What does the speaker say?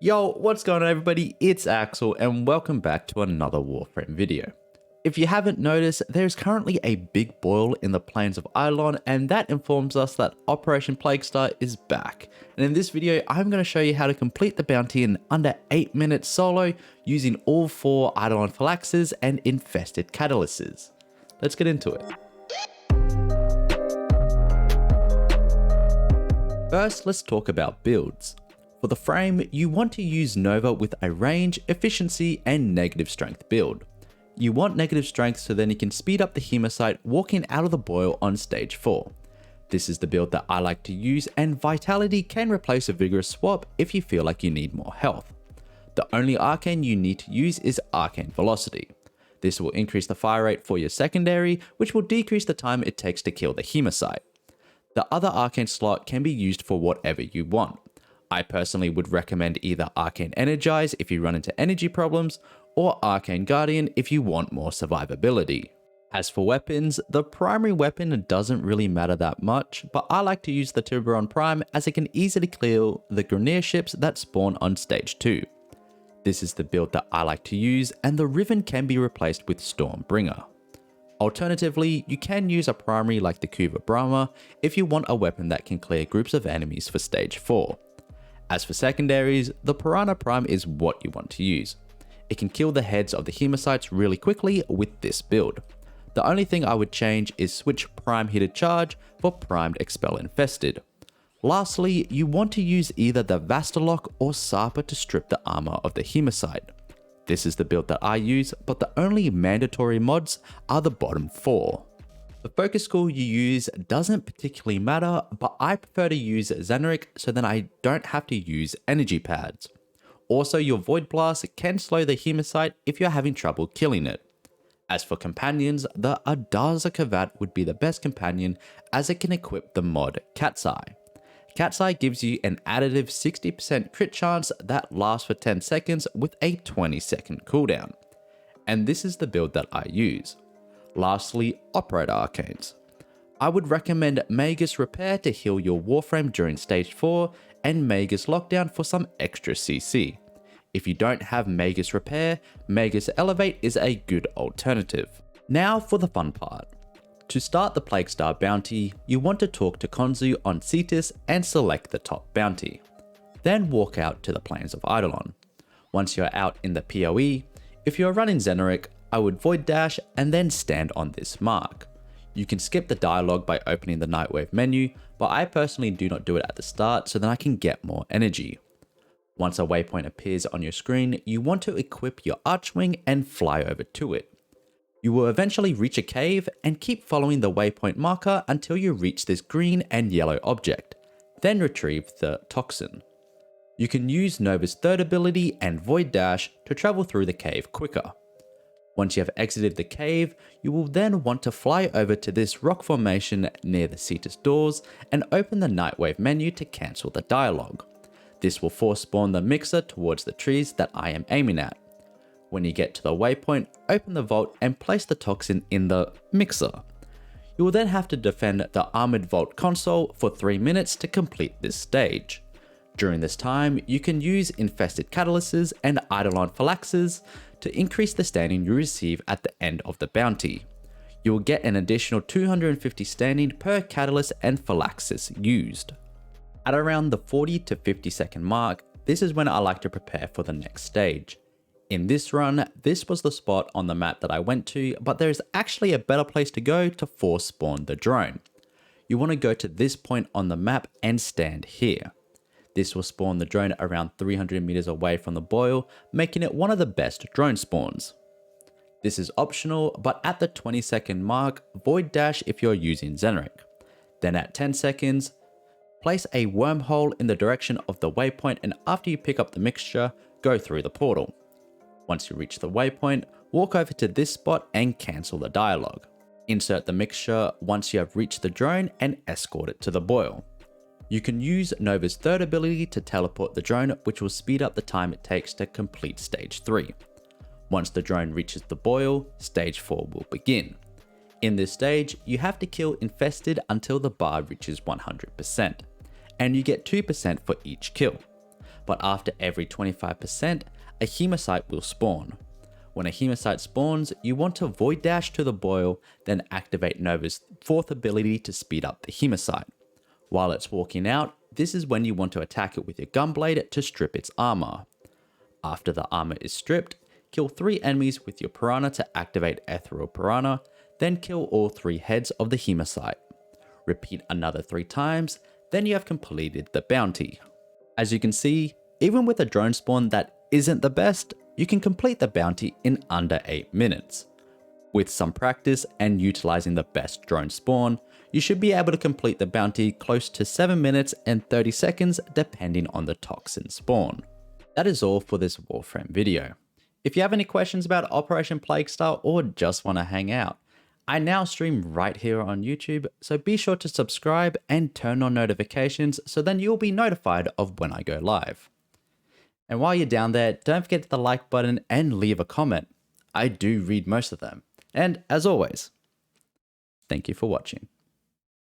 Yo, what's going on everybody? It's Axel and welcome back to another Warframe video. If you haven't noticed, there's currently a big boil in the plains of Eidolon, and that informs us that Operation Plaguestar is back. And in this video, I'm going to show you how to complete the bounty in under 8 minutes solo using all 4 Eidolon Phalanxes and infested catalysts. Let's get into it. First, let's talk about builds. For the frame, you want to use Nova with a range, efficiency, and negative strength build. You want negative strength so then you can speed up the Hematite walking out of the boil on stage 4. This is the build that I like to use, and Vitality can replace a Vigorous swap if you feel like you need more health. The only Arcane you need to use is Arcane Velocity. This will increase the fire rate for your secondary, which will decrease the time it takes to kill the Hematite. The other Arcane slot can be used for whatever you want. I personally would recommend either Arcane Energize if you run into energy problems, or Arcane Guardian if you want more survivability. As for weapons, the primary weapon doesn't really matter that much, but I like to use the Tiburon Prime as it can easily clear the Grineer ships that spawn on stage 2. This is the build that I like to use, and the Riven can be replaced with Stormbringer. Alternatively, you can use a primary like the Kuva Brahma if you want a weapon that can clear groups of enemies for stage 4. As for secondaries, the Piranha Prime is what you want to use. It can kill the heads of the Hematites really quickly with this build. The only thing I would change is switch Prime Heated Charge for Primed Expel Infested. Lastly, you want to use either the Vastalok or Sarpa to strip the armor of the Hematite. This is the build that I use, but the only mandatory mods are the bottom 4. The focus school you use doesn't particularly matter, but I prefer to use Xeneric so then I don't have to use energy pads. Also, your Void Blast can slow the Hematite if you're having trouble killing it. As for companions, the Adaza Kavat would be the best companion as it can equip the mod Cat's Eye. Cat's Eye gives you an additive 60% crit chance that lasts for 10 seconds with a 20-second cooldown. And this is the build that I use. Lastly, Operator Arcanes. I would recommend Magus Repair to heal your Warframe during stage 4 and Magus Lockdown for some extra CC. If you don't have Magus Repair, Magus Elevate is a good alternative. Now for the fun part. To start the Plaguestar bounty, you want to talk to Konzu on Cetus and select the top bounty. Then walk out to the plains of Eidolon. Once you're out in the PoE, if you're running Xeneric, I would Void Dash and then stand on this mark. You can skip the dialogue by opening the Nightwave menu, but I personally do not do it at the start so that I can get more energy. Once a waypoint appears on your screen, you want to equip your Archwing and fly over to it. You will eventually reach a cave and keep following the waypoint marker until you reach this green and yellow object, then retrieve the toxin. You can use Nova's third ability and Void Dash to travel through the cave quicker. Once you have exited the cave, you will then want to fly over to this rock formation near the Cetus doors and open the Nightwave menu to cancel the dialogue. This will force spawn the mixer towards the trees that I am aiming at. When you get to the waypoint, open the vault and place the toxin in the mixer. You will then have to defend the Armored Vault console for 3 minutes to complete this stage. During this time, you can use Infested Catalysts and Eidolon Phalanxes to increase the standing you receive at the end of the bounty. You will get an additional 250 standing per catalyst and phalanxes used. At around the 40 to 50 second mark, this is when I like to prepare for the next stage. In this run, this was the spot on the map that I went to, but there is actually a better place to go to force spawn the drone. You want to go to this point on the map and stand here. This will spawn the drone around 300 meters away from the boil, making it one of the best drone spawns. This is optional, but at the 20-second mark, Void Dash if you're using Xeneric. Then at 10 seconds, place a wormhole in the direction of the waypoint, and after you pick up the mixture, go through the portal. Once you reach the waypoint, walk over to this spot and cancel the dialogue. Insert the mixture once you have reached the drone and escort it to the boil. You can use Nova's third ability to teleport the drone, which will speed up the time it takes to complete stage 3. Once the drone reaches the boil, stage 4 will begin. In this stage, you have to kill infested until the bar reaches 100%, and you get 2% for each kill. but after every 25%, a Hematite will spawn. When a Hematite spawns, you want to Void Dash to the boil, then activate Nova's 4th ability to speed up the Hematite. While it's walking out, this is when you want to attack it with your Gunblade to strip its armor. After the armor is stripped, kill 3 enemies with your Piranha to activate Ethereal Piranha, then kill all 3 heads of the Hematite. Repeat another 3 times, then you have completed the bounty. As you can see, even with a drone spawn that isn't the best, you can complete the bounty in under 8 minutes. With some practice and utilizing the best drone spawn, you should be able to complete the bounty close to 7 minutes and 30 seconds depending on the toxin spawn. That is all for this Warframe video. If you have any questions about Operation Plaguestar or just want to hang out, I now stream right here on YouTube, so be sure to subscribe and turn on notifications so then you'll be notified of when I go live. And while you're down there, don't forget the like button and leave a comment. I do read most of them. And as always, thank you for watching.